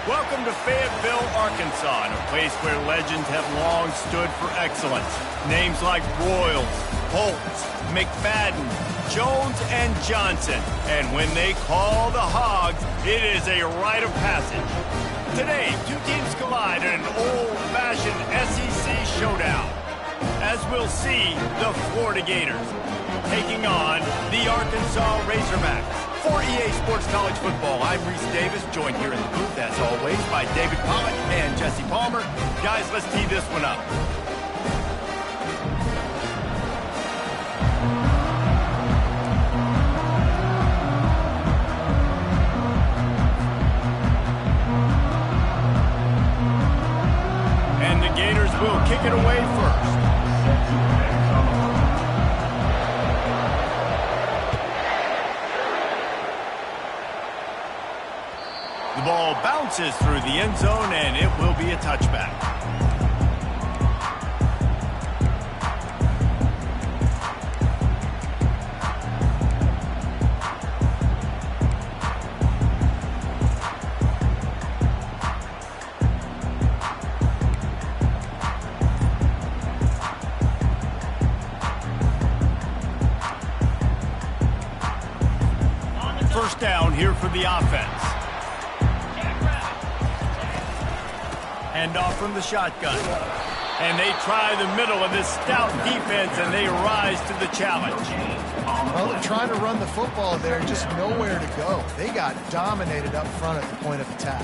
Welcome to Fayetteville, Arkansas, a place where legends have long stood for excellence. Names like Royals, Holtz, McFadden, Jones, and Johnson. And when they call the Hogs, it is a rite of passage. Today, two teams collide in an old-fashioned SEC showdown. As we'll see, the Florida Gators taking on the Arkansas Razorbacks. For EA Sports College Football, I'm Reese Davis, joined here in the booth, as always, by David Pollack and Jesse Palmer. Guys, let's tee this one up. And the Gators will kick it away first. The ball bounces through the end zone, and it will be a touchback. First down here for the offense. Hand off from the shotgun. And they try the middle of this stout defense, and they rise to the challenge. Well, they're trying to run the football there, just nowhere to go. They got dominated up front at the point of attack.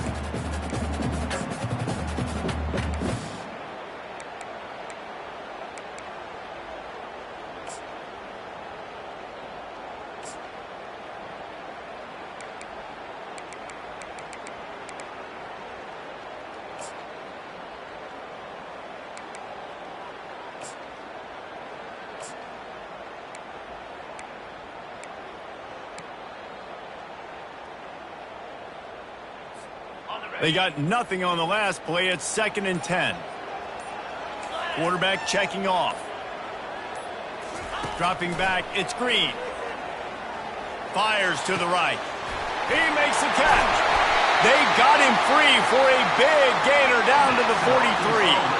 They got nothing on the last play. It's 2nd and 10. Quarterback checking off. Dropping back, it's Green. Fires to the right. He makes the catch. They got him free for a big gainer down to the 43.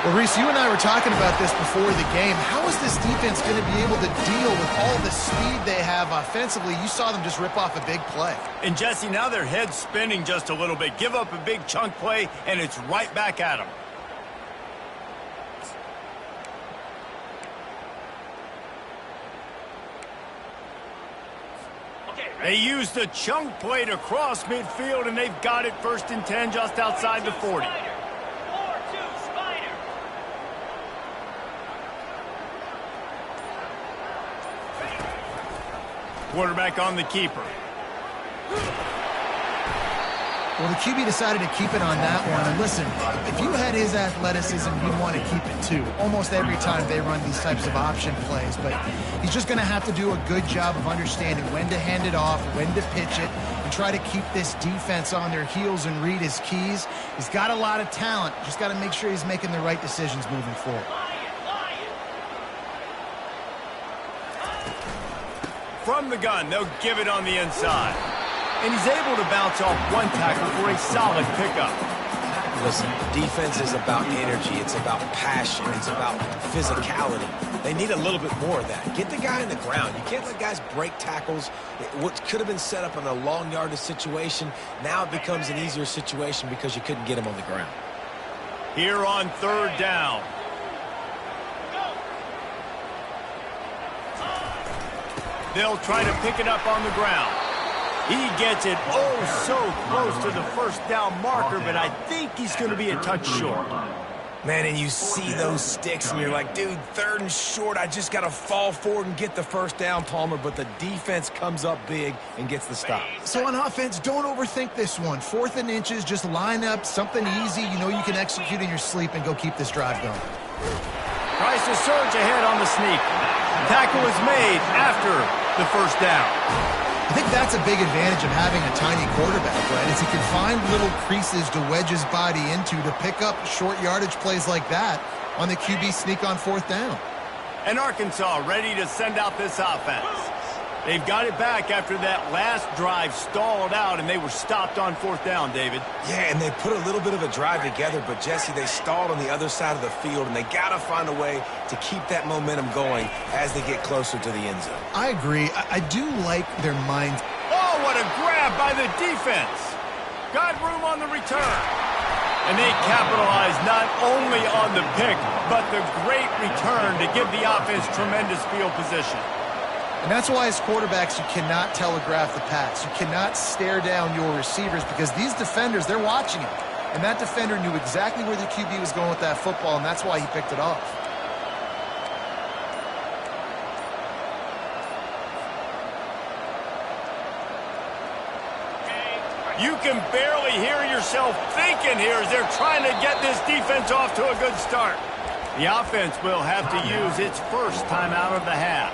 Well, Reese, you and I were talking about this before the game. How is this defense going to be able to deal with all the speed they have offensively? You saw them just rip off a big play. And, Jesse, now their head's spinning just a little bit. Give up a big chunk play, and it's right back at them. They used a chunk play to cross midfield, and they've got it 1st and 10 just outside the 40. Quarterback on the keeper. Well, the QB decided to keep it on that one. And listen, if you had his athleticism, you'd want to keep it too. Almost every time they run these types of option plays. But he's just going to have to do a good job of understanding when to hand it off, when to pitch it, and try to keep this defense on their heels and read his keys. He's got a lot of talent. Just got to make sure he's making the right decisions moving forward. From the gun, they'll give it on the inside. And he's able to bounce off one tackle for a solid pickup. Listen, defense is about energy. It's about passion. It's about physicality. They need a little bit more of that. Get the guy in the ground. You can't let guys break tackles. What could have been set up in a long yardage situation, now it becomes an easier situation because you couldn't get him on the ground. Here on 3rd down. They'll try to pick it up on the ground. He gets it so close to the 1st down marker, but I think he's going to be a touch short. Man, and you see those sticks, and you're like, dude, 3rd and short, I just got to fall forward and get the 1st down, Palmer, but the defense comes up big and gets the stop. So on offense, don't overthink this one. 4th and inches, just line up something easy you know you can execute in your sleep and go keep this drive going. Tries to surge ahead on the sneak. Tackle is made after the 1st down. I think that's a big advantage of having a tiny quarterback, right? Is he can find little creases to wedge his body into to pick up short yardage plays like that on the QB sneak on 4th down. And Arkansas ready to send out this offense. They've got it back after that last drive stalled out, and they were stopped on 4th down, David. Yeah, and they put a little bit of a drive together, but, Jesse, they stalled on the other side of the field, and they got to find a way to keep that momentum going as they get closer to the end zone. I agree. I do like their mind. Oh, what a grab by the defense. Got room on the return. And they capitalized not only on the pick, but the great return to give the offense tremendous field position. And that's why as quarterbacks, you cannot telegraph the pass. You cannot stare down your receivers because these defenders, they're watching it. And that defender knew exactly where the QB was going with that football, and that's why he picked it off. You can barely hear yourself thinking here as they're trying to get this defense off to a good start. The offense will have to use its first timeout of the half.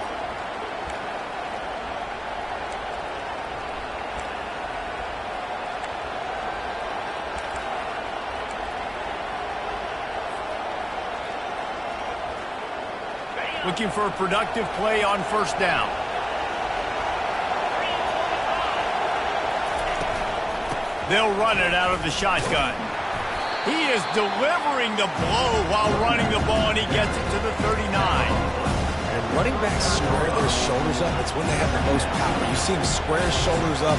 Looking for a productive play on 1st down. They'll run it out of the shotgun. He is delivering the blow while running the ball, and he gets it to the 39. And running backs square their shoulders up. It's when they have the most power. You see him square his shoulders up,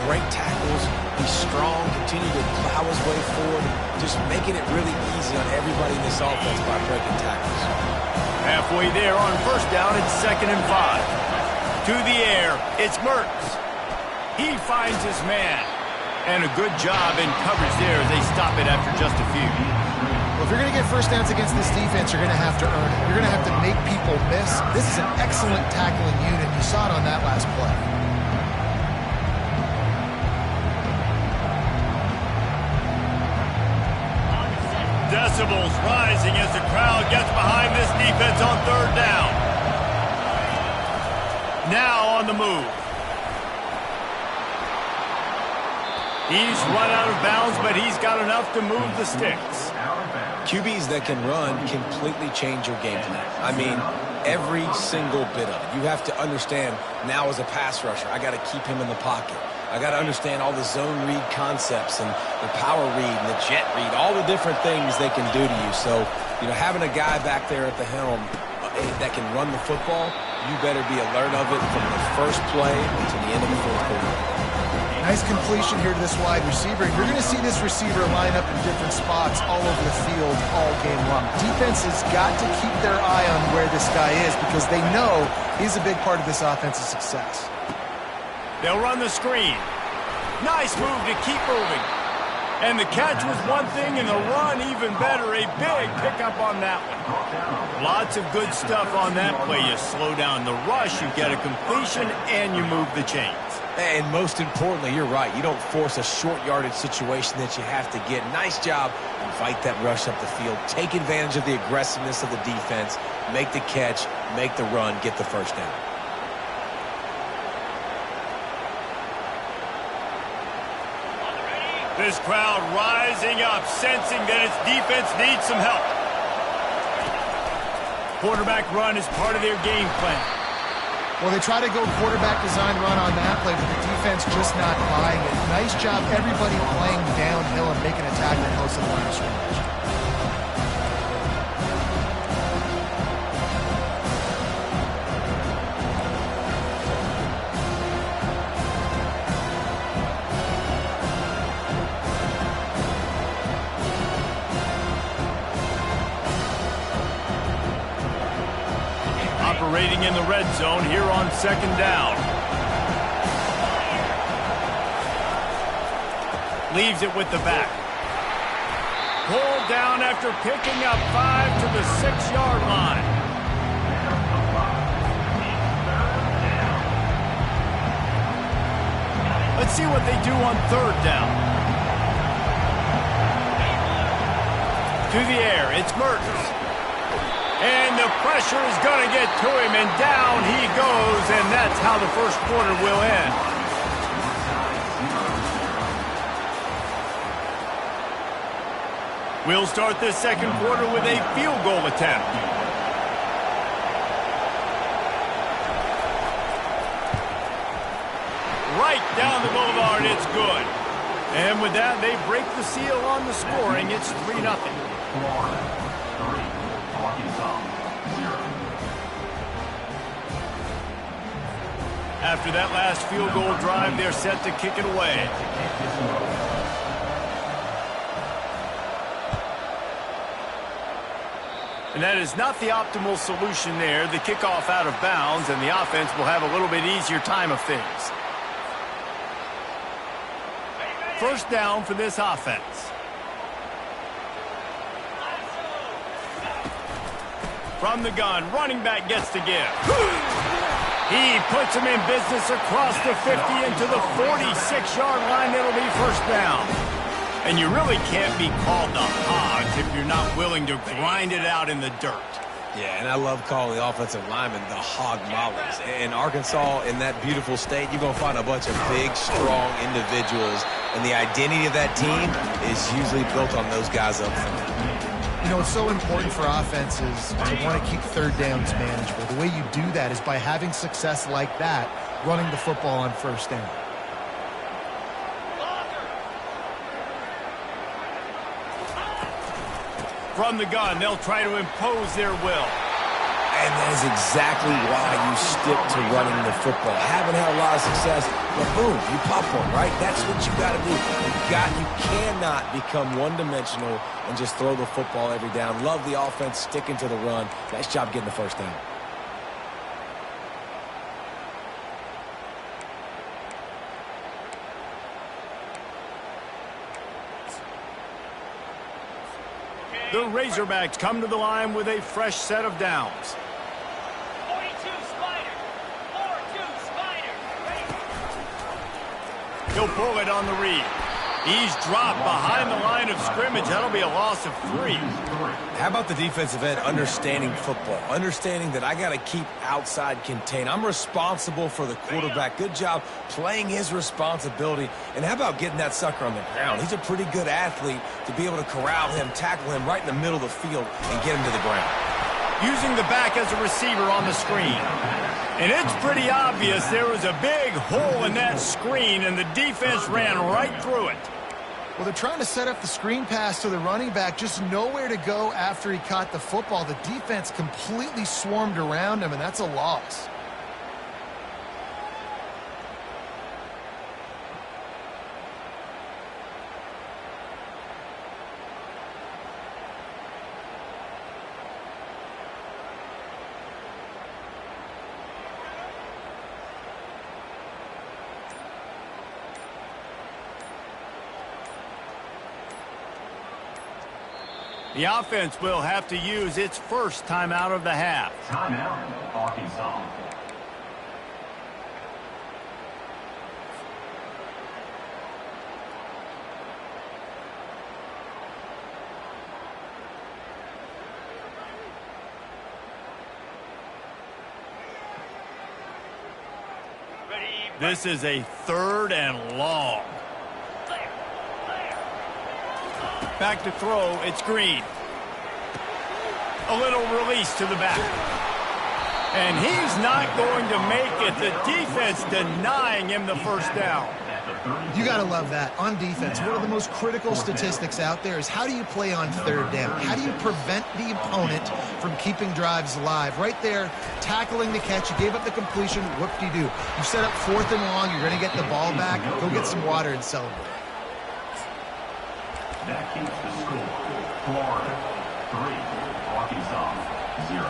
break tackles, be strong, continue to plow his way forward, just making it really easy on everybody in this offense by breaking tackles. Halfway there on 1st down, it's 2nd and 5. To the air, it's Mertz. He finds his man. And a good job in coverage there as they stop it after just a few. Well, if you're going to get 1st downs against this defense, you're going to have to earn it. You're going to have to make people miss. This is an excellent tackling unit. You saw it on that last play. Decibels rising as the crowd gets behind this defense on 3rd down. Now on the move. He's run out of bounds, but he's got enough to move the sticks. QBs that can run completely change your game plan. I mean, every single bit of it. You have to understand now as a pass rusher, I got to keep him in the pocket. I got to understand all the zone read concepts and the power read and the jet read, all the different things they can do to you. So, you know, having a guy back there at the helm that can run the football, you better be alert of it from the first play to the end of the 4th quarter. Nice completion here to this wide receiver. You're going to see this receiver line up in different spots all over the field all game long. Defense has got to keep their eye on where this guy is because they know he's a big part of this offense's success. They'll run the screen. Nice move to keep moving. And the catch was one thing, and the run even better. A big pickup on that one. Lots of good stuff on that play. You slow down the rush, you get a completion, and you move the chains. And most importantly, you're right. You don't force a short yardage situation that you have to get. Nice job. Invite that rush up the field. Take advantage of the aggressiveness of the defense. Make the catch. Make the run. Get the 1st down. This crowd rising up, sensing that its defense needs some help. Quarterback run is part of their game plan. Well, they try to go quarterback design run on that play, but the defense just not buying it. Nice job, everybody playing downhill and making a tackle close to the line of scrimmage. Operating in the red zone here on 2nd down. Leaves it with the back. Pulled down after picking up 5 to the 6-yard line. Let's see what they do on 3rd down. To the air, it's Mertz. And the pressure is going to get to him, and down he goes, and that's how the 1st quarter will end. We'll start this 2nd quarter with a field goal attempt. Down the boulevard, it's good. And with that, they break the seal on the scoring. It's 3-0. Florida, 3. Arkansas, 0. After that last field goal drive, they're set to kick it away. And that is not the optimal solution there. The kickoff out of bounds, and the offense will have a little bit easier time of things. First down for this offense. From the gun, running back gets to give. He puts him in business across the 50 into the 46-yard line. It'll be first down. And you really can't be called the Hogs if you're not willing to grind it out in the dirt. Yeah, and I love calling the offensive linemen the hog mollies. In Arkansas, in that beautiful state, you're going to find a bunch of big, strong individuals, and the identity of that team is usually built on those guys up front. You know, it's so important for offenses to want to keep third downs manageable. The way you do that is by having success like that, running the football on first down. From the gun, they'll try to impose their will. And that is exactly why you stick to running the football. Haven't had a lot of success, but boom, you pop one, right? That's what you got to do. You cannot become one-dimensional and just throw the football every down. Love the offense, sticking to the run. Nice job getting the first down. The Razorbacks come to the line with a fresh set of downs. 42 Spider. 4-2 Spider. He'll pull it on the read. He's dropped behind the line of scrimmage. That'll be a loss of 3. How about the defensive end understanding football? Understanding that I got to keep outside contain. I'm responsible for the quarterback. Good job playing his responsibility. And how about getting that sucker on the ground? He's a pretty good athlete to be able to corral him, tackle him right in the middle of the field, and get him to the ground. Using the back as a receiver on the screen. And it's pretty obvious there was a big hole in that screen, and the defense ran right through it. Well, they're trying to set up the screen pass to the running back, just nowhere to go after he caught the football. The defense completely swarmed around him, and that's a loss. The offense will have to use its first timeout of the half. Timeout, Arkansas. This is a 3rd and long. Back to throw, it's Green. A little release to the back. And he's not going to make it. The defense denying him the first down. You got to love that. On defense, one of the most critical statistics out there is how do you play on third down? How do you prevent the opponent from keeping drives alive? Right there, tackling the catch. You gave up the completion. Whoop-de-doo. You set up 4th and long. You're going to get the ball back. Go get some water and celebrate. That keeps the score. Florida, 3. Arkansas, 0.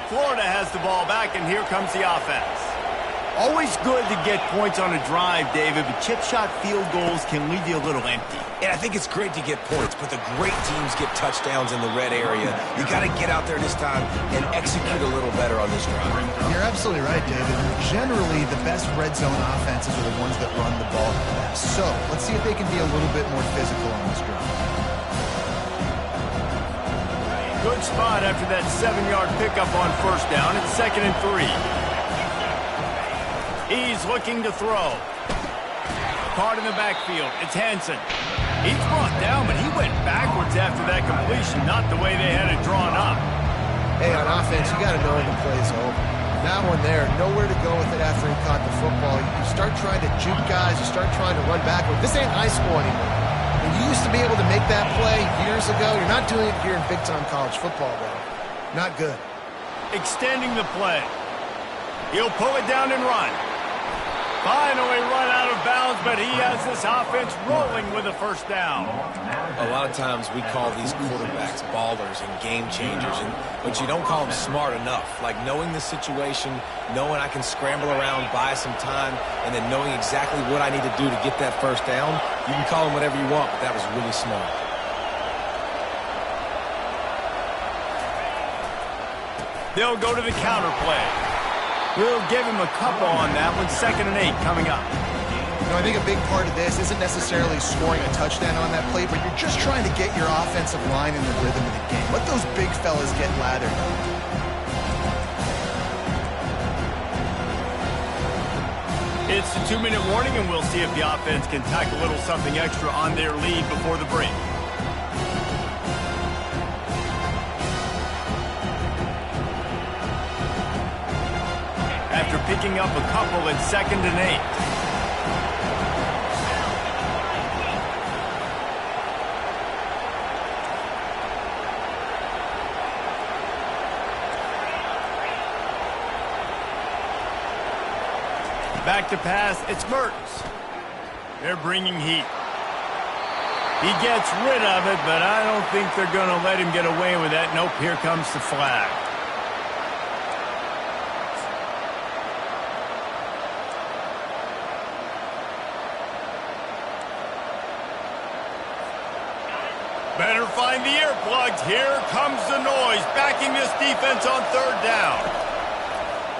Florida has the ball back, and here comes the offense. Always good to get points on a drive, David, but chip shot field goals can leave you a little empty. And I think it's great to get points, but the great teams get touchdowns in the red area. You got to get out there this time and execute a little better on this drive. You're absolutely right, David. Generally, the best red zone offenses are the ones that run the ball best. So let's see if they can be a little bit more physical on this drive. Good spot after that 7-yard pickup on first down. It's 2nd and 3. He's looking to throw. caught in the backfield. It's Hansen. He's brought down, but he went backwards after that completion, not the way they had it drawn up. Hey, on offense, you got to know when the play's over. That one there, nowhere to go with it after he caught the football. You start trying to juke guys. You start trying to run backward. This ain't high school anymore. When you used to be able to make that play years ago, you're not doing it here in big-time college football, though. Not good. Extending the play. He'll pull it down and run. Finally run out of bounds, but he has this offense rolling with a first down. A lot of times we call these quarterbacks ballers and game changers, but you don't call them smart enough. Like knowing the situation, knowing I can scramble around, buy some time, and then knowing exactly what I need to do to get that first down. You can call them whatever you want, but that was really smart. They'll go to the counter play. We'll give him a couple on that one. 2nd and 8 coming up. You know, I think a big part of this isn't necessarily scoring a touchdown on that play, but you're just trying to get your offensive line in the rhythm of the game. Let those big fellas get lathered. It's the 2-minute warning, and we'll see if the offense can tack a little something extra on their lead before the break. After picking up a couple at 2nd and 8. Back to pass, it's Mertz. They're bringing heat. He gets rid of it, but I don't think they're going to let him get away with that. Nope, here comes the flag. Better find the earplugs. Here comes the noise, backing this defense on 3rd down.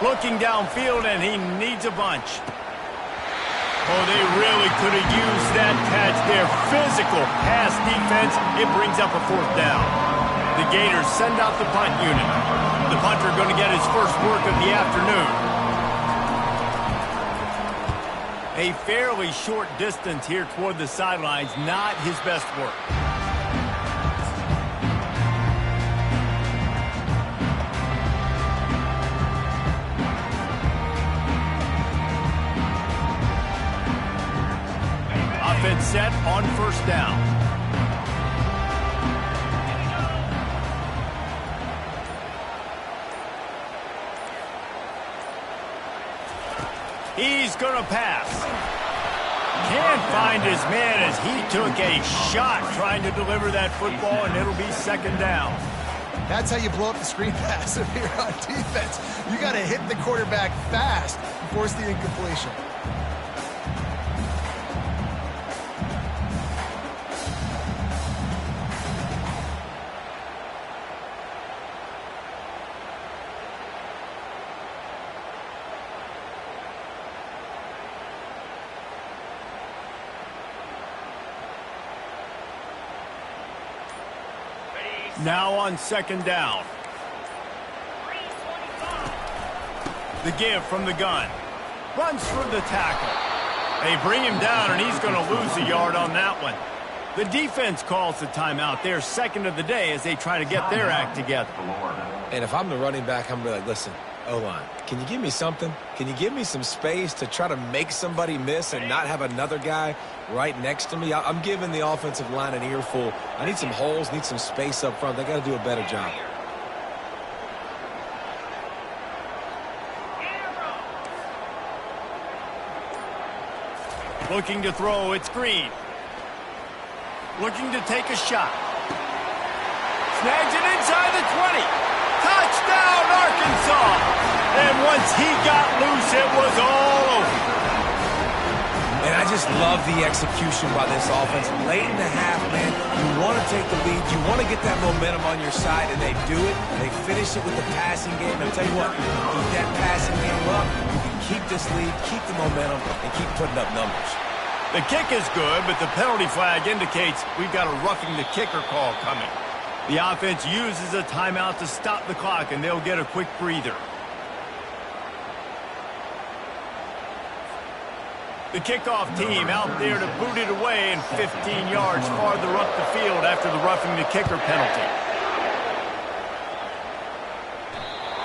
Looking downfield, and he needs a bunch. Oh, they really could have used that catch there. Physical pass defense. It brings up a 4th down. The Gators send out the punt unit. The punter going to get his first work of the afternoon. A fairly short distance here toward the sidelines. Not his best work. Offense set on 1st down. He's going to pass. Can't find his man as he took a shot trying to deliver that football, and it'll be 2nd down. That's how you blow up the screen pass if you're on defense. You got to hit the quarterback fast and force the incompletion. Now on 2nd down. The give from the gun. Runs for the tackle. They bring him down, and he's going to lose a yard on that one. The defense calls the timeout. They're 2nd of the day as they try to get their act together. And if I'm the running back, I'm going to be like, listen, O-line, can you give me something? Can you give me some space to try to make somebody miss and not have another guy right next to me? I'm giving the offensive line an earful. I need some holes, need some space up front. They got to do a better job. Looking to throw, it's Green. Looking to take a shot. Snags it inside the 20. Touchdown, Arkansas! And once he got loose, it was all over. And I just love the execution by this offense. Late in the half, man, you want to take the lead. You want to get that momentum on your side, and they do it. They finish it with the passing game. And I'll tell you what, keep that passing game up. You can keep this lead, keep the momentum, and keep putting up numbers. The kick is good, but the penalty flag indicates we've got a roughing the kicker call coming. The offense uses a timeout to stop the clock, and they'll get a quick breather. The kickoff team out there to boot it away and 15 yards farther up the field after the roughing the kicker penalty.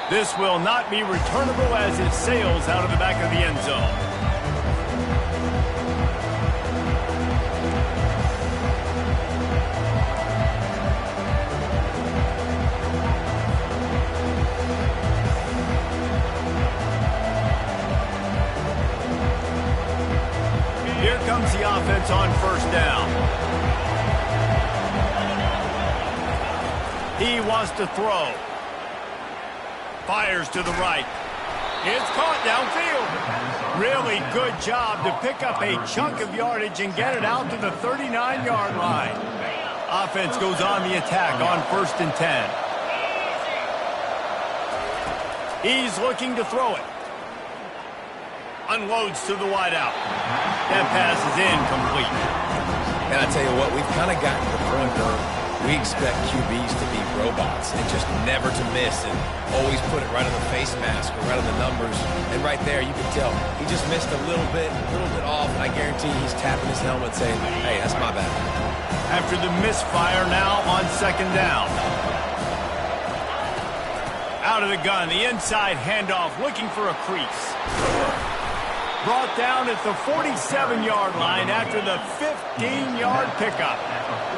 This will not be returnable as it sails out of the back of the end zone. Here comes the offense on first down. He wants to throw. Fires to the right. It's caught downfield. Really good job to pick up a chunk of yardage and get it out to the 39-yard line. Offense goes on the attack on 1st and 10. He's looking to throw it. Unloads to the wideout. That pass is incomplete. And I tell you what, we've kind of gotten to the point where we expect QBs to be robots and just never to miss and always put it right on the face mask or right on the numbers. And right there, you can tell he just missed a little bit off, and I guarantee he's tapping his helmet saying, hey, that's my bad. After the misfire now on 2nd down. Out of the gun, the inside handoff, looking for a crease. Brought down at the 47-yard line after the 15-yard pickup.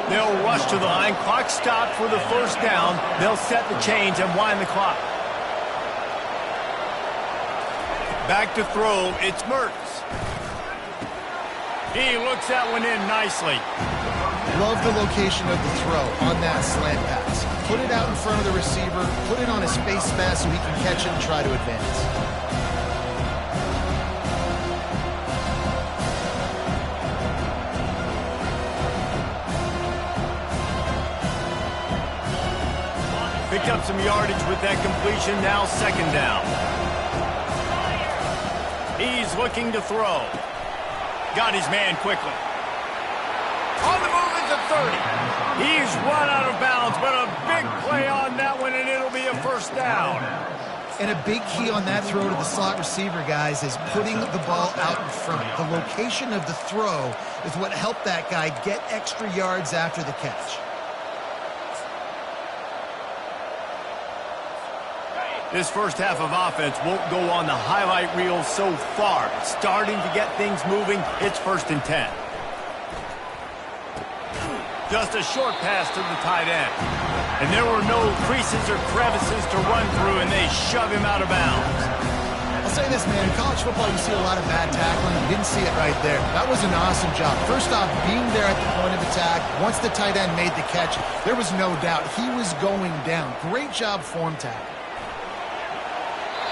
They'll rush to the line. Clock stopped for the 1st down. They'll set the chains and wind the clock. Back to throw. It's Mertz. He looks that one in nicely. Love the location of the throw on that slant pass. Put it out in front of the receiver. Put it on his face mask so he can catch it and try to advance. Picked up some yardage with that completion. Now 2nd down. He's looking to throw. Got his man quickly. On the move at the 30. He's run out of bounds, but a big play on that one, and it'll be a 1st down. And a big key on that throw to the slot receiver, guys, is putting the ball out in front. The location of the throw is what helped that guy get extra yards after the catch. This first half of offense won't go on the highlight reel so far. Starting to get things moving. It's 1st and 10. Just a short pass to the tight end. And there were no creases or crevices to run through, and they shove him out of bounds. I'll say this, man. In college football, you see a lot of bad tackling. You didn't see it right there. That was an awesome job. First off, being there at the point of attack. Once the tight end made the catch, there was no doubt he was going down. Great job form tackle.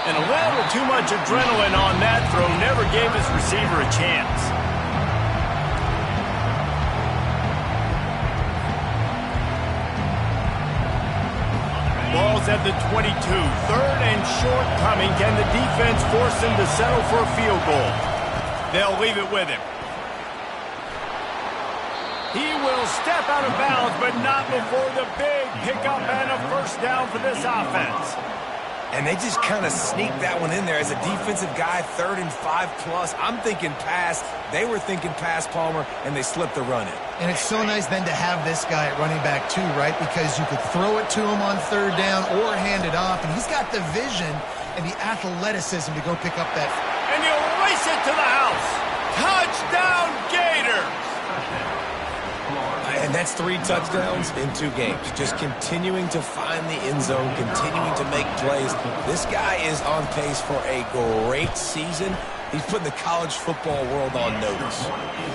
And a little too much adrenaline on that throw never gave his receiver a chance. Ball's at the 22. 3rd and short coming. Can the defense force him to settle for a field goal? They'll leave it with him. He will step out of bounds, but not before the big pickup and a 1st down for this offense. And they just kind of sneaked that one in there as a defensive guy, 3rd and 5+. I'm thinking pass. They were thinking pass, Palmer, and they slipped the run in. And it's so nice then to have this guy at running back too, right? Because you could throw it to him on 3rd down or hand it off, and he's got the vision and the athleticism to go pick up that. And he'll race it to the house. Touchdown, Gators! And that's 3 touchdowns in 2 games. Just continuing to find the end zone, continuing to make plays. This guy is on pace for a great season. He's putting the college football world on notice.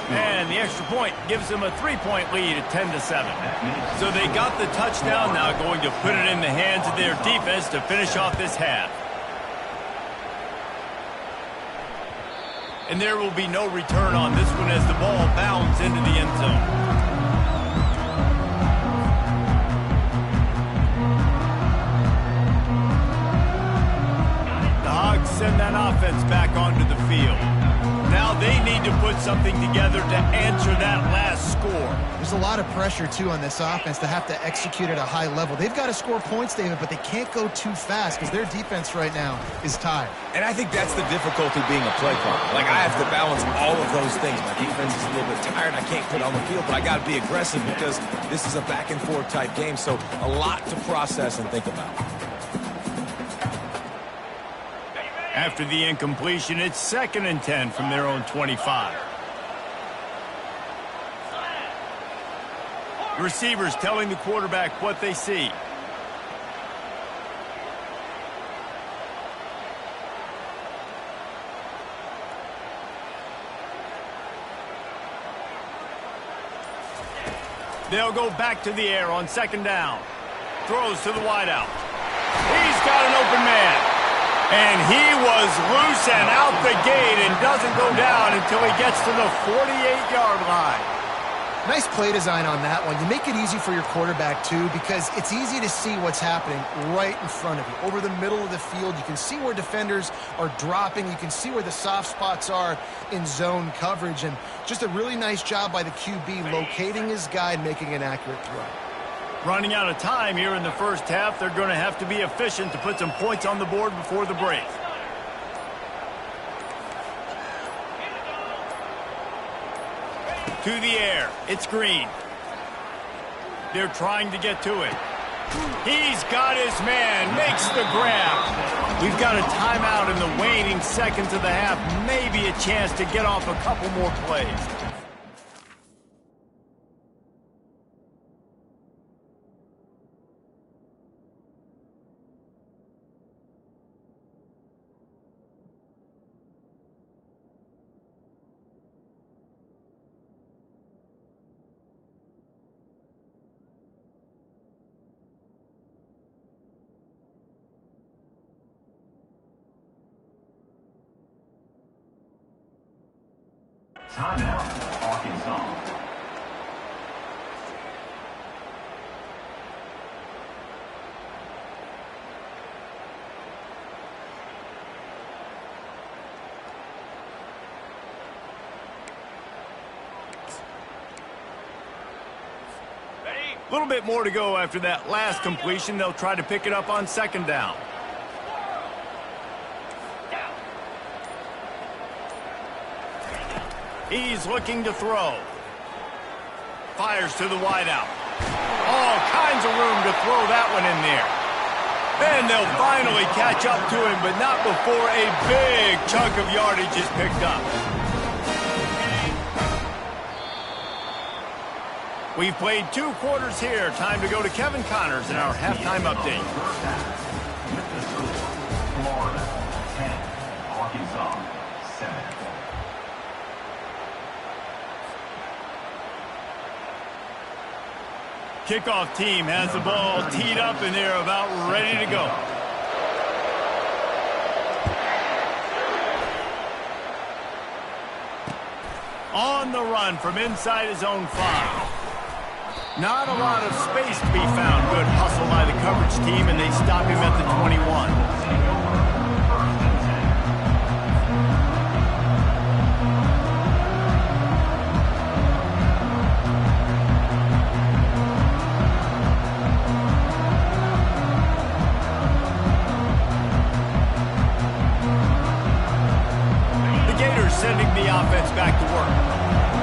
And the extra point gives them a 3-point lead at 10-7. So they got the touchdown, now going to put it in the hands of their defense to finish off this half. And there will be no return on this one as the ball bounds into the end zone. send that offense back onto the field. Now they need to put something together to answer that last score. There's a lot of pressure, too, on this offense to have to execute at a high level. They've got to score points, David, but they can't go too fast because their defense right now is tired. And I think that's the difficulty being a play caller. Like, I have to balance all of those things. My defense is a little bit tired. I can't put on the field, but I got to be aggressive because this is a back-and-forth type game, so a lot to process and think about. After the incompletion, it's 2nd and 10 from their own 25. Receivers telling the quarterback what they see. They'll go back to the air on 2nd down. Throws to the wideout. He's got an open man. And he was loose and out the gate and doesn't go down until he gets to the 48-yard line. Nice play design on that one. You make it easy for your quarterback, too, because it's easy to see what's happening right in front of you. Over the middle of the field, you can see where defenders are dropping. You can see where the soft spots are in zone coverage. And just a really nice job by the QB locating his guy and making an accurate throw. Running out of time here in the first half, they're going to have to be efficient to put some points on the board before the break. To the air, it's Green. They're trying to get to it. He's got his man, makes the grab. We've got a timeout in the waning seconds of the half, maybe a chance to get off a couple more plays. Timeout, Arkansas. A little bit more to go after that last completion. They'll try to pick it up on 2nd down. He's looking to throw. Fires to the wideout. All kinds of room to throw that one in there. And they'll finally catch up to him, but not before a big chunk of yardage is picked up. We've played 2 quarters here. Time to go to Kevin Connors in our halftime update. Florida, 10. Arkansas, 7. Kickoff team has the ball teed up and they're about ready to go. On the run from inside his own 5. Not a lot of space to be found. Good hustle by the coverage team, and they stop him at the 21. Sending the offense back to work.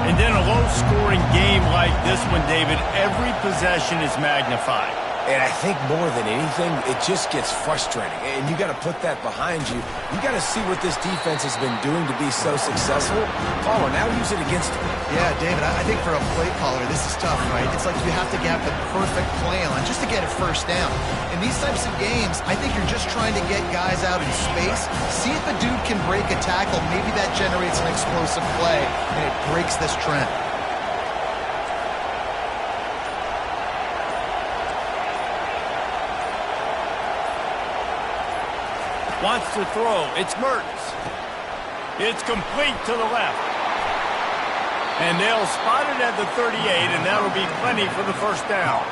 And then a low-scoring game like this one, David, every possession is magnified. And I think more than anything, it just gets frustrating. And you got to put that behind you. You got to see what this defense has been doing to be so successful. Caller, now use it against them. Yeah, David, I think for a play caller, this is tough, right? It's like you have to get the perfect play on just to get a first down. In these types of games, I think you're just trying to get guys out in space, see if a dude can break a tackle. Maybe that generates an explosive play, and it breaks this trend. Wants to throw. It's Mertens. It's complete to the left. And they'll spot it at the 38, and that'll be plenty for the first down.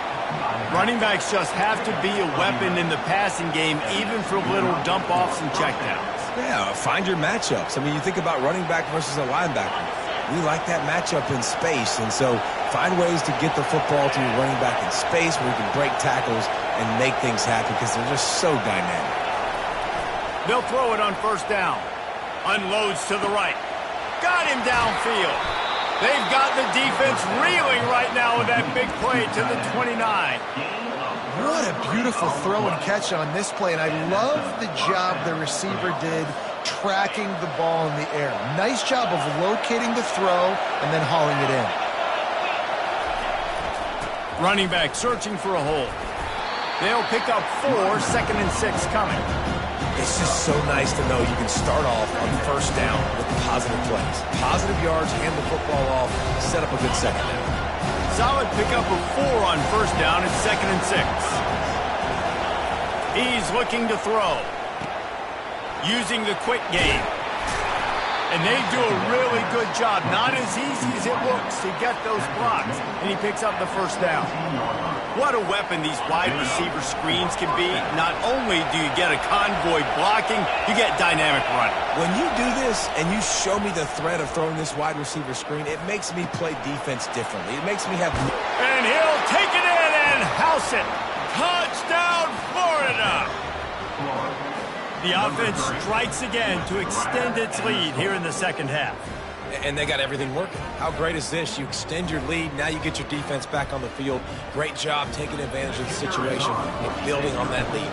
Running backs just have to be a weapon in the passing game, even for little dump-offs and checkdowns. Yeah, find your matchups. I mean, you think about running back versus a linebacker. We like that matchup in space, and so find ways to get the football to your running back in space where you can break tackles and make things happen because they're just so dynamic. They'll throw it on first down. Unloads to the right. Got him downfield. They've got the defense reeling right now with that big play to the 29. What a beautiful throw and catch on this play, and I love the job the receiver did tracking the ball in the air. Nice job of locating the throw and then hauling it in. Running back searching for a hole. They'll pick up 4, 2nd and 6 coming. It's just so nice to know you can start off on first down with positive plays. Positive yards, hand the football off, set up a good second down. Solid pickup of 4 on first down and 2nd and 6. He's looking to throw. Using the quick game. And they do a really good job. Not as easy as it looks to get those blocks. And he picks up the first down. What a weapon these wide receiver screens can be. Not only do you get a convoy blocking, you get dynamic running. When you do this and you show me the threat of throwing this wide receiver screen, it makes me play defense differently. It makes me have... And he'll take it in and house it. Touchdown, Florida! The offense strikes again to extend its lead here in the second half. And they got everything working. How great is this? You extend your lead, now you get your defense back on the field. Great job taking advantage of the situation and building on that lead.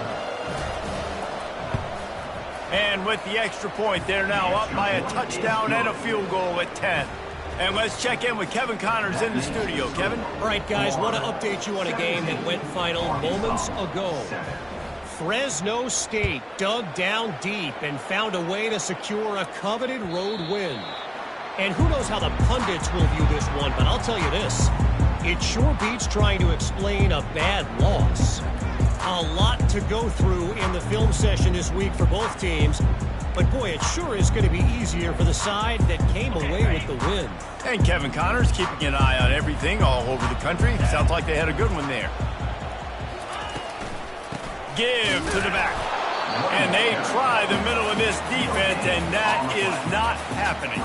And with the extra point, they're now up by a touchdown and a field goal at 10. And let's check in with Kevin Connors in the studio. Kevin? All right, guys, want to update you on a game that went final moments ago. Fresno State dug down deep and found a way to secure a coveted road win. And who knows how the pundits will view this one, but I'll tell you this. It sure beats trying to explain a bad loss. A lot to go through in the film session this week for both teams. But, boy, it sure is going to be easier for the side that came away with the win. And Kevin Connors keeping an eye on everything all over the country. Sounds like they had a good one there. Give to the back. And they try the middle of this defense, and that is not happening.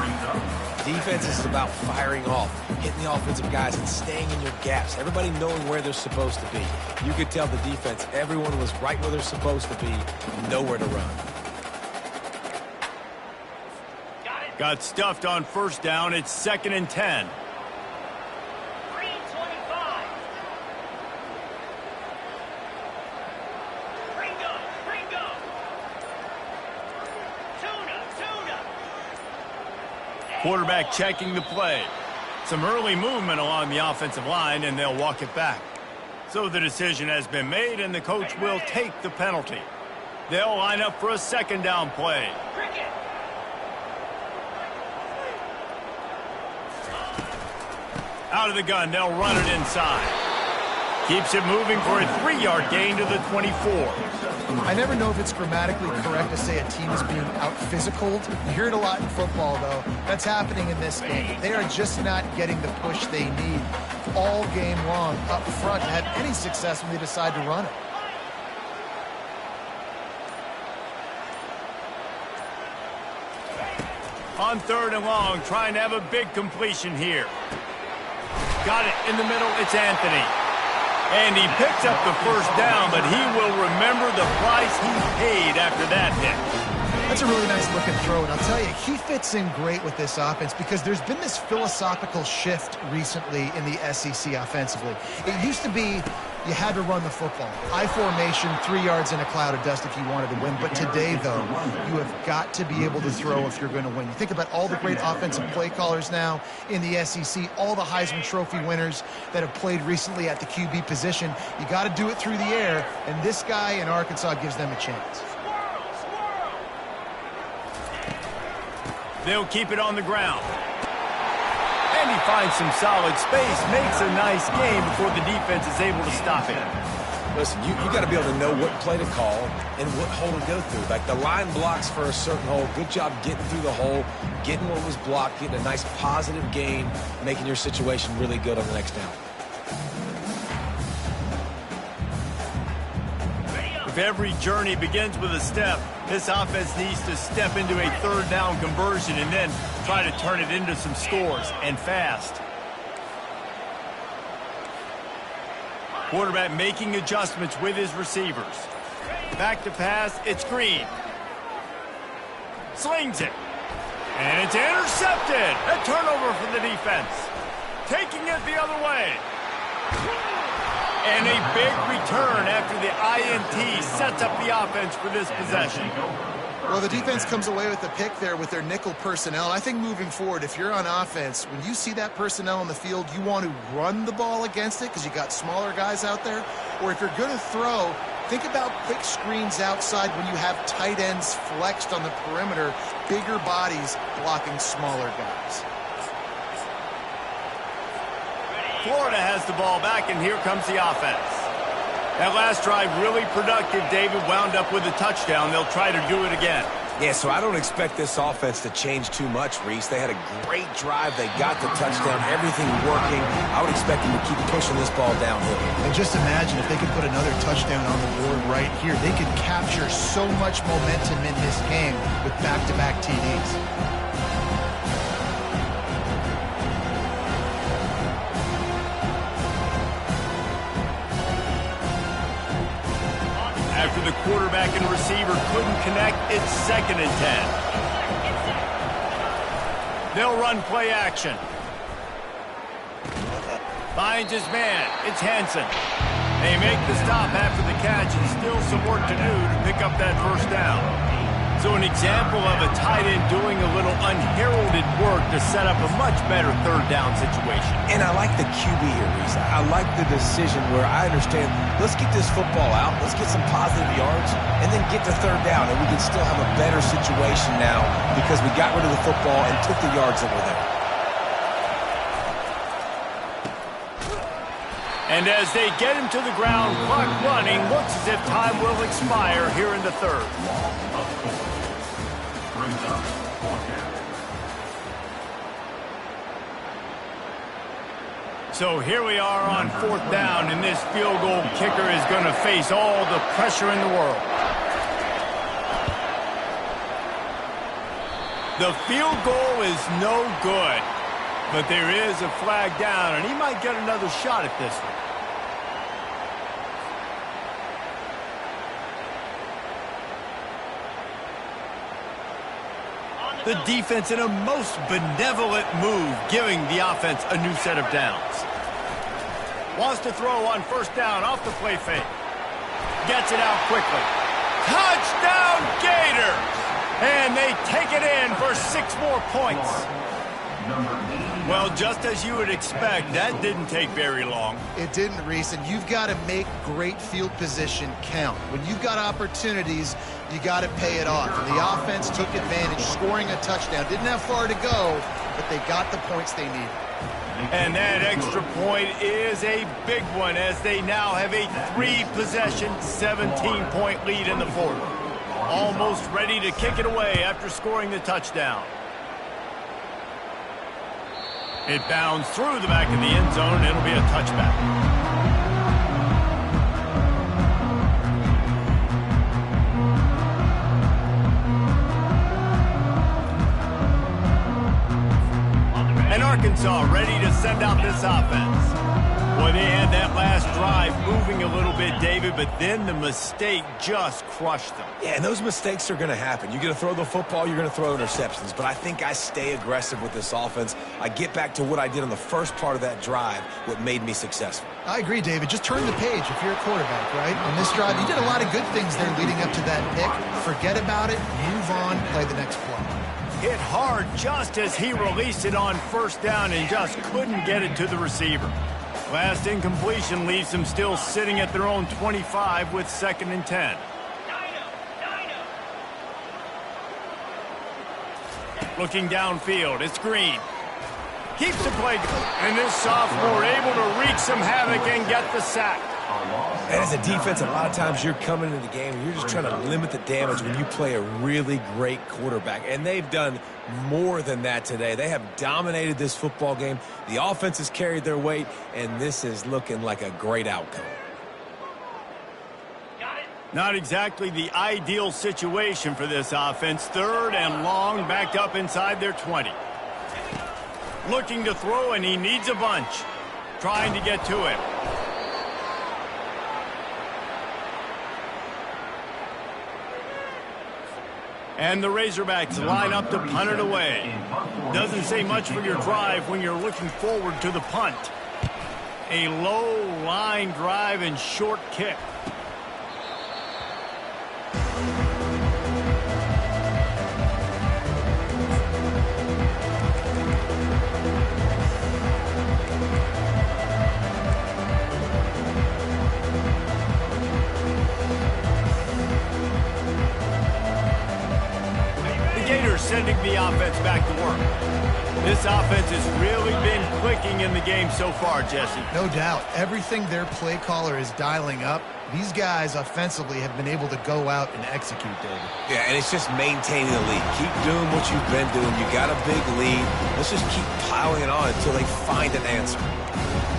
Defense is about firing off, hitting the offensive guys and staying in your gaps. Everybody knowing where they're supposed to be. You could tell the defense, everyone was right where they're supposed to be, nowhere to run. Got stuffed on first down. It's 2nd and 10. Quarterback checking the play. Some early movement along the offensive line, and they'll walk it back. So the decision has been made, and the coach will take the penalty. They'll line up for a 2nd down play. Out of the gun, they'll run it inside. Keeps it moving for a 3-yard gain to the 24. I never know if it's grammatically correct to say a team is being out-physicaled. You hear it a lot in football, though. That's happening in this game. They are just not getting the push they need all game long up front to have any success when they decide to run it. On 3rd and long, trying to have a big completion here. Got it in the middle. It's Anthony. And he picks up the first down, but he will remember the price he paid after that hit. That's a really nice looking throw, and I'll tell you, he fits in great with this offense because there's been this philosophical shift recently in the SEC offensively. It used to be you had to run the football. High formation, 3 yards in a cloud of dust if you wanted to win. But today, though, you have got to be able to throw if you're going to win. You think about all the great offensive play callers now in the SEC, all the Heisman Trophy winners that have played recently at the QB position. You got to do it through the air, and this guy in Arkansas gives them a chance. They'll keep it on the ground. And he finds some solid space, makes a nice game before the defense is able to stop it. Listen, you got to be able to know what play to call and what hole to go through. Like the line blocks for a certain hole. Good job getting through the hole, getting what was blocked, getting a nice positive gain, making your situation really good on the next down. If every journey begins with a step, this offense needs to step into a third down conversion and then try to turn it into some scores, and fast. Quarterback making adjustments with his receivers. Back to pass, it's Green. Slings it. And it's intercepted. A turnover for the defense. Taking it the other way. And a big return after the INT sets up the offense for this possession. Well, the defense comes away with the pick there with their nickel personnel. I think moving forward, if you're on offense, when you see that personnel on the field, you want to run the ball against it because you got smaller guys out there. Or if you're going to throw, think about quick screens outside when you have tight ends flexed on the perimeter, bigger bodies blocking smaller guys. Florida has the ball back, and here comes the offense. That last drive really productive. David wound up with a touchdown. They'll try to do it again. Yeah, so I don't expect this offense to change too much, Reese. They had a great drive. They got the touchdown, everything working. I would expect them to keep pushing this ball downhill. And just imagine if they could put another touchdown on the board right here. They could capture so much momentum in this game with back-to-back TDs. After the quarterback and receiver couldn't connect, it's 2nd and 10. They'll run play action. Finds his man. It's Hansen. They make the stop after the catch, and still some work to do to pick up that first down. So an example of a tight end doing a little unheralded work to set up a much better third down situation. And I like the QB here, Reese. I like the decision where I understand, let's get this football out, let's get some positive yards, and then get to third down, and we can still have a better situation now because we got rid of the football and took the yards that were there. And as they get him to the ground, clock running, looks as if time will expire here in the third. So here we are on 4th down, and this field goal kicker is going to face all the pressure in the world. The field goal is no good, but there is a flag down, and he might get another shot at this one. The defense in a most benevolent move, giving the offense a new set of downs. Wants to throw on 1st down off the play fake. Gets it out quickly. Touchdown Gators! And they take it in for 6 more points. Well, just as you would expect, that didn't take very long. It didn't, Reese, and you've got to make great field position count. When you've got opportunities, you got to pay it off. And the offense took advantage, scoring a touchdown. Didn't have far to go, but they got the points they needed. And that extra point is a big one as they now have a 3-possession, 17-point lead in the 4th. Almost ready to kick it away after scoring the touchdown. It bounds through the back of the end zone, and it'll be a touchback. And Arkansas ready to send out this offense. Boy, they had that last drive moving a little bit, David, but then the mistake just crushed them. Yeah, and those mistakes are going to happen. You're going to throw the football, you're going to throw interceptions. But I think I stay aggressive with this offense. I get back to what I did on the first part of that drive, what made me successful. I agree, David. Just turn the page if you're a quarterback, right? On this drive, you did a lot of good things there leading up to that pick. Forget about it, move on, play the next play. Hit hard just as he released it on 1st down and just couldn't get it to the receiver. Last incompletion leaves them still sitting at their own 25 with 2nd and 10. Looking downfield, it's Green. Keeps the play going, and this sophomore able to wreak some havoc and get the sack. And as a defense, a lot of times you're coming into the game and you're just trying to limit the damage when you play a really great quarterback. And they've done more than that today. They have dominated this football game. The offense has carried their weight, and this is looking like a great outcome. Not exactly the ideal situation for this offense. 3rd and long, backed up inside their 20. Looking to throw, and he needs a bunch. Trying to get to it. And the Razorbacks line up to punt it away. Doesn't say much for your drive when you're looking forward to the punt. A low line drive and short kick. Sending the offense back to work. This offense has really been clicking in the game so far, Jesse. No doubt. Everything their play caller is dialing up, these guys offensively have been able to go out and execute, David. Yeah, and it's just maintaining the lead. Keep doing what you've been doing. You got a big lead. Let's just keep plowing it on until they find an answer.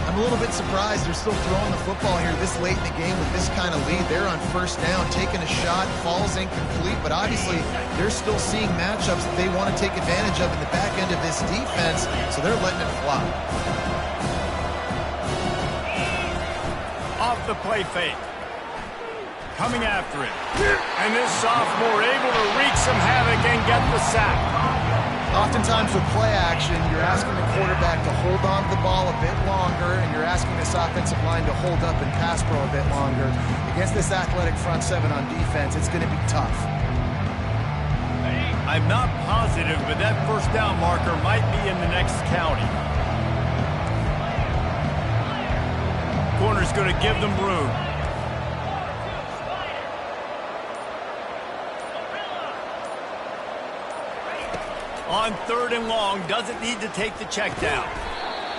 I'm a little bit surprised they're still throwing the football here this late in the game with this kind of lead. They're on 1st down, taking a shot, falls incomplete, but obviously they're still seeing matchups that they want to take advantage of in the back end of this defense, so they're letting it fly. Off the play fake. Coming after it. And this sophomore able to wreak some havoc and get the sack. Oftentimes with play action, you're asking the quarterback to hold on to the ball a bit longer, and you're asking this offensive line to hold up and pass pro a bit longer. Against this athletic front 7 on defense, it's going to be tough. I'm not positive, but that 1st down marker might be in the next county. Corner's going to give them room. On 3rd and long, doesn't need to take the check down.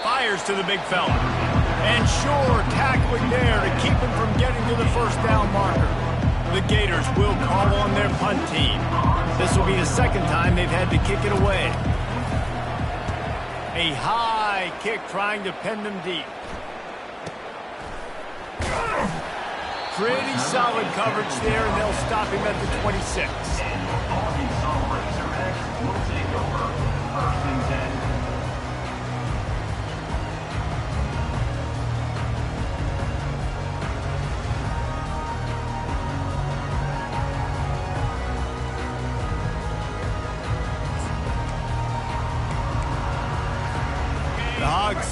Fires to the big fella. And sure, tackling there to keep him from getting to the 1st down marker. The Gators will call on their punt team. This will be the 2nd time they've had to kick it away. A high kick trying to pin them deep. Pretty solid coverage there, and they'll stop him at the 26.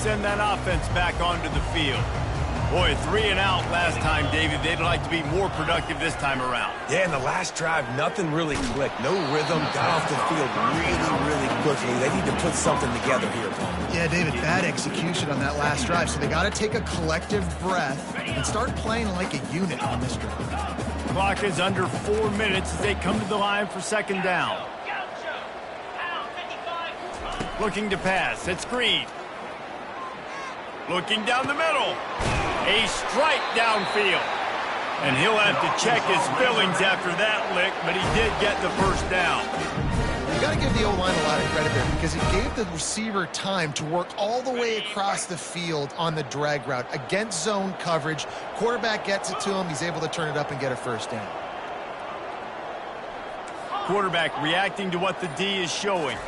Send that offense back onto the field. Boy, 3 and out last time, David. They'd like to be more productive this time around. Yeah, in the last drive, nothing really clicked. No rhythm, got off the field really quickly. They need to put something together here, Paul. Yeah, David, bad execution on that last drive, so they got to take a collective breath and start playing like a unit on this drive. Clock is under 4 minutes as they come to the line for 2nd down. Looking to pass. It's Green. Looking down the middle. A strike downfield. And he'll have to check his fillings after that lick, but he did get the 1st down. You got to give the O-line a lot of credit there because he gave the receiver time to work all the way across the field on the drag route against zone coverage. Quarterback gets it to him. He's able to turn it up and get a 1st down. Quarterback reacting to what the D is showing.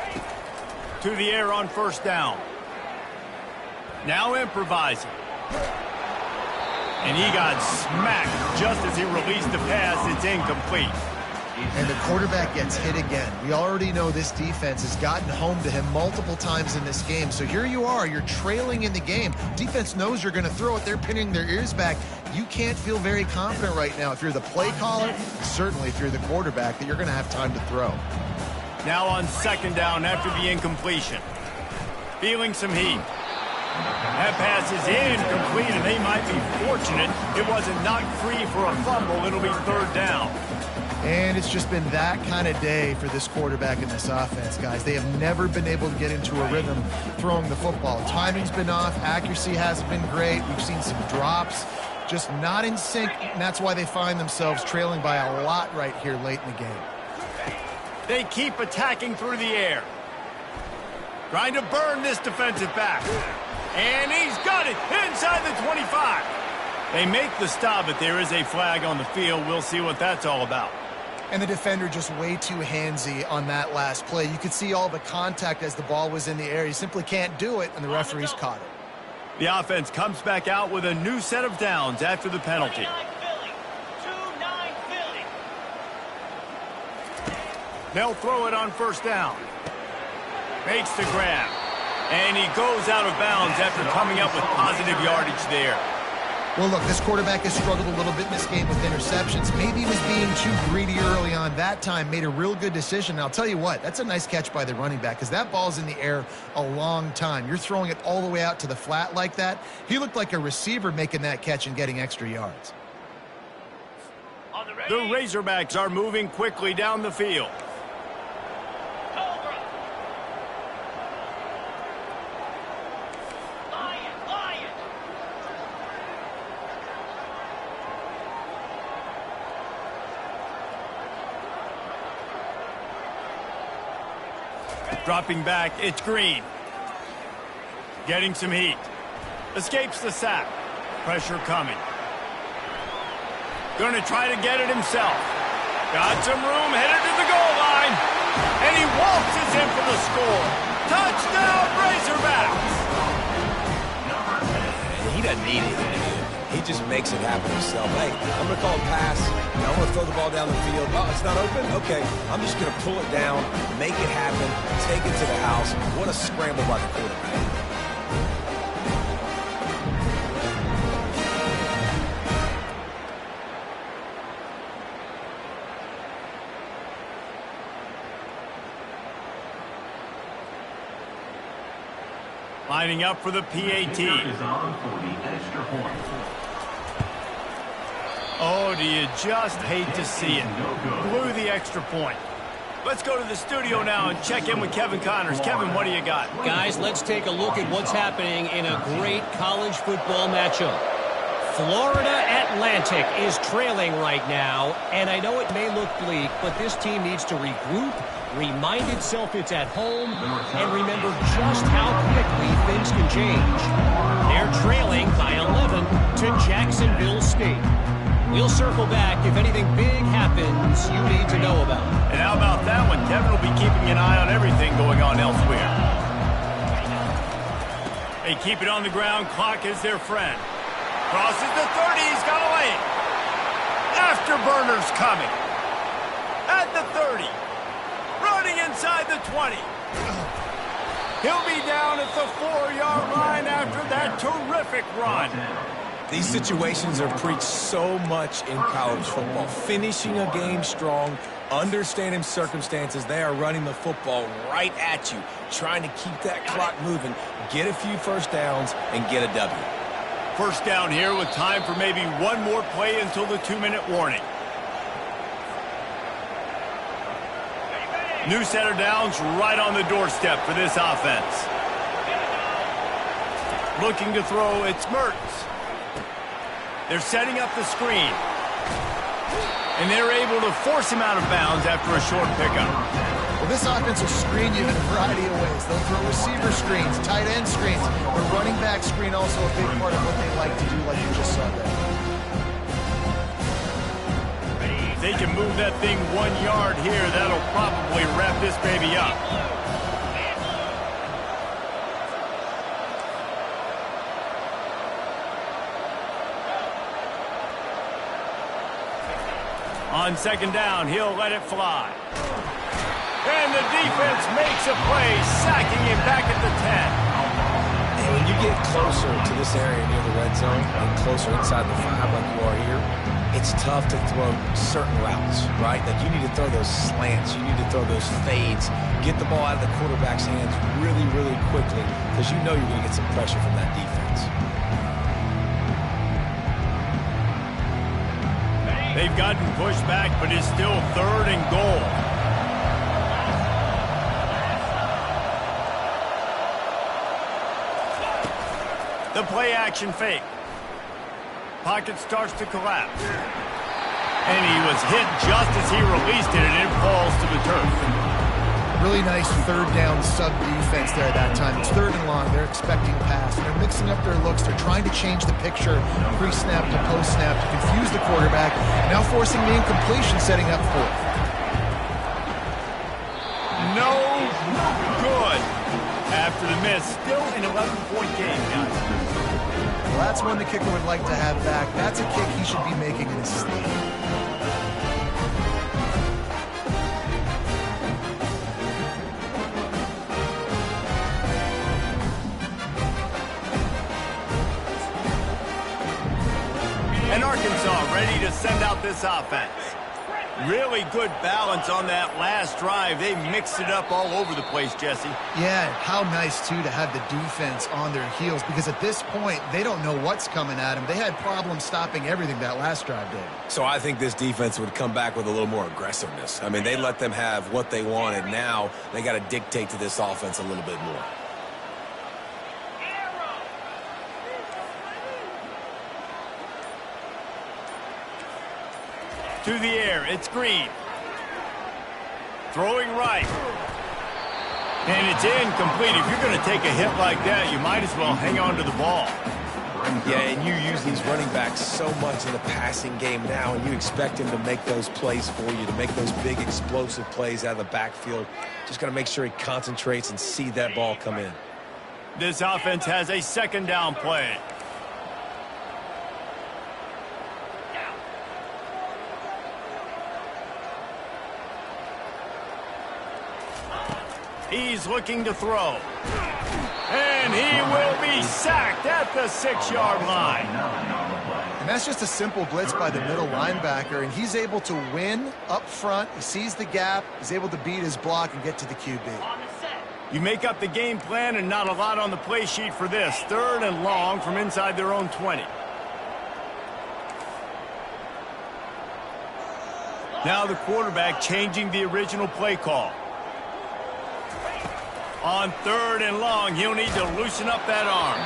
To the air on 1st down. Now improvising. And he got smacked just as he released the pass. It's incomplete. And the quarterback gets hit again. We already know this defense has gotten home to him multiple times in this game. So here you are. You're trailing in the game. Defense knows you're going to throw it. They're pinning their ears back. You can't feel very confident right now if you're the play caller, certainly if you're the quarterback, that you're going to have time to throw. Now on 2nd down after the incompletion. Feeling some heat. That pass is incomplete, and they might be fortunate it wasn't knocked free for a fumble. It'll be 3rd down. And it's just been that kind of day for this quarterback in this offense, guys. They have never been able to get into a rhythm throwing the football. Timing's been off. Accuracy hasn't been great. We've seen some drops. Just not in sync, and that's why they find themselves trailing by a lot right here late in the game. They keep attacking through the air. Trying to burn this defensive back. And he's got it inside the 25. They make the stop, but there is a flag on the field. We'll see what that's all about. And the defender just way too handsy on that last play. You could see all the contact as the ball was in the air. You simply can't do it, and the referees caught it. The offense comes back out with a new set of downs after the penalty. 2-9 Philly. They'll throw it on first down. Makes the grab. And he goes out of bounds after coming up with positive yardage there. Well, look, this quarterback has struggled a little bit in this game with interceptions. Maybe he was being too greedy early on that time, made a real good decision. And I'll tell you what, that's a nice catch by the running back because that ball's in the air a long time. You're throwing it all the way out to the flat like that. He looked like a receiver making that catch and getting extra yards. The Razorbacks are moving quickly down the field. Dropping back, it's Green. Getting some heat. Escapes the sack. Pressure coming. Going to try to get it himself. Got some room, headed to the goal line. And he waltzes in for the score. Touchdown, Razorbacks! He doesn't need it. He just makes it happen himself. Hey, I'm going to call a pass. I'm going to throw the ball down the field. Oh, it's not open? Okay. I'm just going to pull it down, make it happen, take it to the house. What a scramble by the quarterback. Lining up for the PAT. Is on for the extra point. Oh, do you just hate to see it? Blew the extra point. Let's go to the studio now and check in with Kevin Connors. Kevin, what do you got? Guys, let's take a look at what's happening in a great college football matchup. Florida Atlantic is trailing right now, and I know it may look bleak, but this team needs to regroup, remind itself it's at home, and remember just how quickly things can change. They're trailing by 11 to Jacksonville State. We'll circle back if anything big happens you need to know about. And how about that one? Kevin will be keeping an eye on everything going on elsewhere. They keep it on the ground. Clock is their friend. Crosses the 30. He's got a lane. Afterburner's coming. At the 30. Running inside the 20. He'll be down at the 4-yard line after that terrific run. These situations are preached so much in college football. Finishing a game strong, understanding circumstances. They are running the football right at you, trying to keep that clock moving, get a few first downs, and get a W. First down here with time for maybe one more play until the 2-minute warning. New set of downs right on the doorstep for this offense. Looking to throw, it's Mertz. They're setting up the screen. And they're able to force him out of bounds after a short pickup. Well, this offense will screen you in a variety of ways. They'll throw receiver screens, tight end screens. The running back screen also a big part of what they like to do, like you just saw there. If they can move that thing 1 yard here, that'll probably wrap this baby up. On second down, he'll let it fly. And the defense makes a play, sacking him back at the 10. And when you get closer to this area near the red zone and closer inside the 5 like you are here, it's tough to throw certain routes, right? Like you need to throw those slants, you need to throw those fades, get the ball out of the quarterback's hands really, really quickly because you know you're going to get some pressure from that defense. They've gotten pushed back, but it's still 3rd and goal. The play action fake. Pocket starts to collapse. And he was hit just as he released it, and it falls to the turf. Really nice third down sub defense there that time. It's third and long. They're expecting pass. They're mixing up their looks. They're trying to change the picture pre-snap to post-snap to confuse the quarterback. Now forcing the incompletion, setting up fourth. No good. After the miss, still an 11-point game, guys. Well, that's one the kicker would like to have back. That's a kick he should be making in his sleep. And Arkansas ready to send out this offense. Really good balance on that last drive. They mixed it up all over the place, Jesse. Yeah, how nice, too, to have the defense on their heels, because at this point, they don't know what's coming at them. They had problems stopping everything that last drive did. So I think this defense would come back with a little more aggressiveness. I mean, they let them have what they wanted. Now they got to dictate to this offense a little bit more. To the air, it's Green. Throwing right. And it's incomplete. If you're going to take a hit like that, you might as well hang on to the ball. Yeah, and you use these running backs so much in the passing game now, and you expect him to make those plays for you, to make those big explosive plays out of the backfield. Just got to make sure he concentrates and see that ball come in. This offense has a second down play. He's looking to throw. And he will be sacked at the 6-yard line. And that's just a simple blitz by the middle linebacker, and he's able to win up front. He sees the gap. He's able to beat his block and get to the QB. You make up the game plan and not a lot on the play sheet for this. Third and long from inside their own 20. Now the quarterback changing the original play call. On third and long, he'll need to loosen up that arm.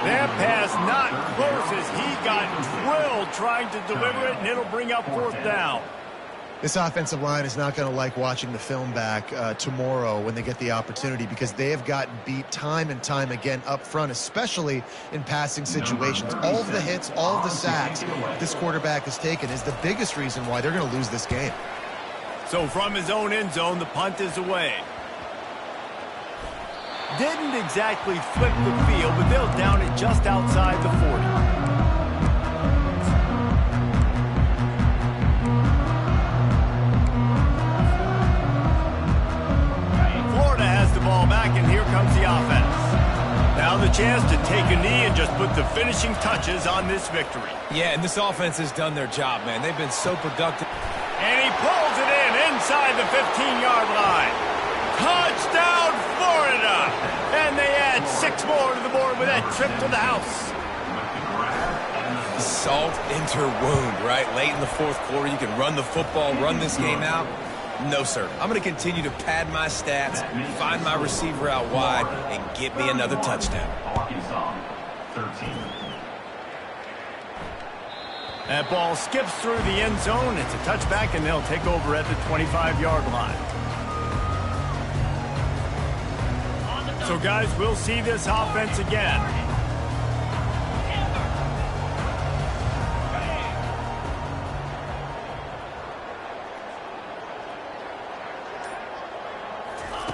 That pass not close as he got drilled trying to deliver it, and it'll bring up fourth down. This offensive line is not going to like watching the film back tomorrow when they get the opportunity, because they have gotten beat time and time again up front, especially in passing situations. All of the hits, all of the sacks this quarterback has taken is the biggest reason why they're going to lose this game. So from his own end zone, the punt is away. Didn't exactly flip the field, but they'll down it just outside the 40. Florida has the ball back, and here comes the offense. Now the chance to take a knee and just put the finishing touches on this victory. Yeah, and this offense has done their job, man. They've been so productive. And he pulls it in inside the 15-yard line. Touchdown, Florida! And they add 6 more to the board with that trip to the house. Salt into her wound, right? Late in the fourth quarter, you can run the football, run this game out. No, sir. I'm going to continue to pad my stats, find my receiver out wide, and get me another touchdown. Arkansas, 13. That ball skips through the end zone. It's a touchback, and they'll take over at the 25-yard line. So, guys, we'll see this offense again.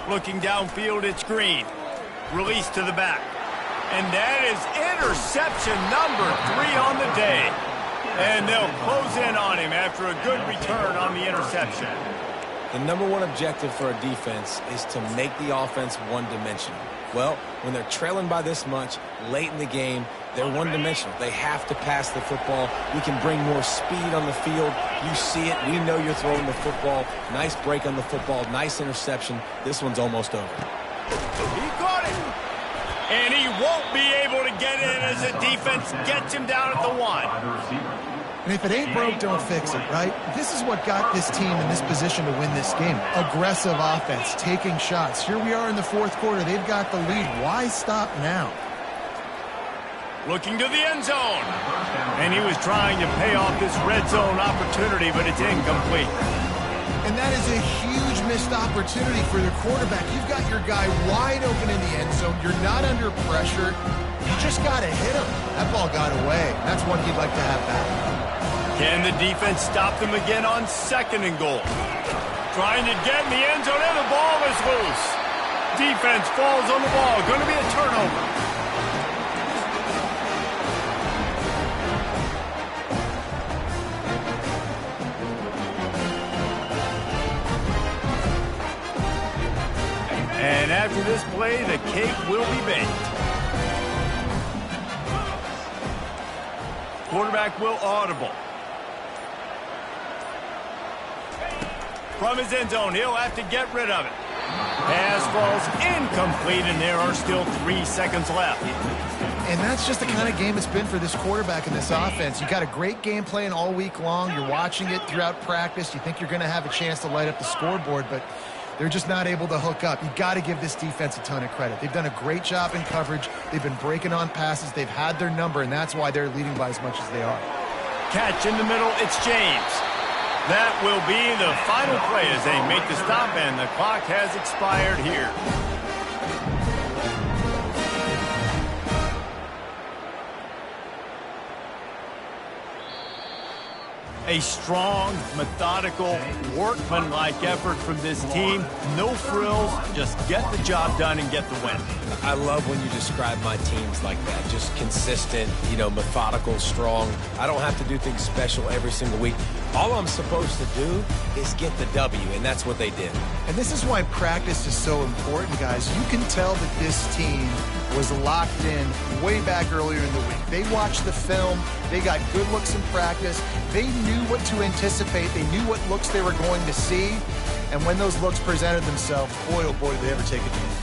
Looking downfield, it's Green. Release to the back. And that is interception number 3 on the day. And they'll close in on him after a good return on the interception. The number one objective for a defense is to make the offense one-dimensional. Well, when they're trailing by this much, late in the game, they're one-dimensional. They have to pass the football. We can bring more speed on the field. You see it. We know you're throwing the football. Nice break on the football. Nice interception. This one's almost over. He caught it. And he won't be able to get in as the defense gets him down at the 1. And if it ain't broke, don't fix it, right? This is what got this team in this position to win this game. Aggressive offense, taking shots. Here we are in the fourth quarter. They've got the lead. Why stop now? Looking to the end zone. And he was trying to pay off this red zone opportunity, but it's incomplete. And that is a huge missed opportunity for the quarterback. You've got your guy wide open in the end zone. You're not under pressure. You just got to hit him. That ball got away. That's one he'd like to have back. Can the defense stop them again on 2nd and goal? Trying to get in the end zone, and the ball is loose. Defense falls on the ball. Going to be a turnover. And after this play, the cake will be baked. Quarterback will audible. From his end zone, he'll have to get rid of it. Pass falls incomplete, and there are still 3 seconds left. And that's just the kind of game it's been for this quarterback and this offense. You got a great game plan all week long. You're watching it throughout practice. You think you're going to have a chance to light up the scoreboard, but they're just not able to hook up. You got to give this defense a ton of credit. They've done a great job in coverage. They've been breaking on passes. They've had their number, and that's why they're leading by as much as they are. Catch in the middle, it's James. That will be the final play as they make the stop, and the clock has expired here. A strong, methodical, workmanlike effort from this team. No frills, just get the job done and get the win. I love when you describe my teams like that. Just consistent, methodical, strong. I don't have to do things special every single week. All I'm supposed to do is get the W, and that's what they did. And this is why practice is so important, guys. You can tell that this team was locked in way back earlier in the week. They watched the film. They got good looks in practice. They knew what to anticipate. They knew what looks they were going to see. And when those looks presented themselves, boy, oh boy, did they ever take advantage.